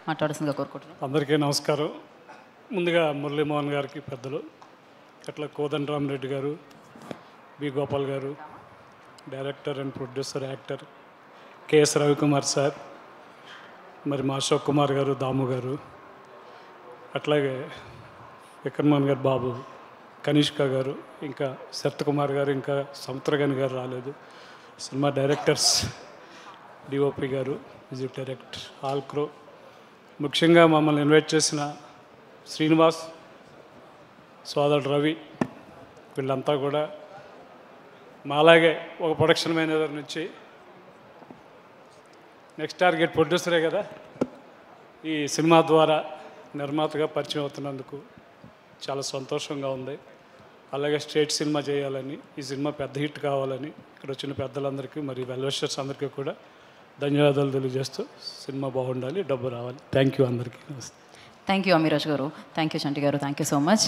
మాట్లాడాల్సిందిగా కోరుకుంటున్నాను. అందరికీ నమస్కారం. ముందుగా మురళీమోహన్ గారికి పెద్దలు, అట్లా కోదండరామరెడ్డి గారు, బి గోపాల్ గారు, director and producer actor K S Ravikumar sir, మరి మా అశోక్ కుమార్ గారు, దాము గారు, అట్లాగే విక్రమన్ గారు, బాబు, కనిష్క గారు, ఇంకా శరత్ కుమార్ గారు, ఇంకా సముద్రగని గారు రాలేదు, సినిమా డైరెక్టర్స్, డిఓపి గారు, మ్యూజిక్ డైరెక్టర్, ఆల్ క్రో, ముఖ్యంగా మమ్మల్ని ఇన్వైట్ చేసిన శ్రీనివాస్, సోదరుడు రవి, వీళ్ళంతా కూడా మాలాగే ఒక ప్రొడక్షన్ మేనేజర్ నుంచి నెక్స్ట్ టార్గెట్ ప్రొడ్యూసరే కదా, ఈ సినిమా ద్వారా నిర్మాతగా పరిచయం అవుతున్నందుకు చాలా సంతోషంగా ఉంది. అలాగే స్టేట్ సినిమా చేయాలని, ఈ సినిమా పెద్ద హిట్ కావాలని ఇక్కడ వచ్చిన పెద్దలందరికీ, మరి వెల్విషర్స్ అందరికీ కూడా ధన్యవాదాలు తెలియజేస్తూ సినిమా బాగుండాలి, డబ్బు రావాలి. థ్యాంక్ యూ అందరికీ. థ్యాంక్ యూ అమీరాజ్ గారు, థ్యాంక్ యూ చంటి గారు, థ్యాంక్ యూ సో మచ్.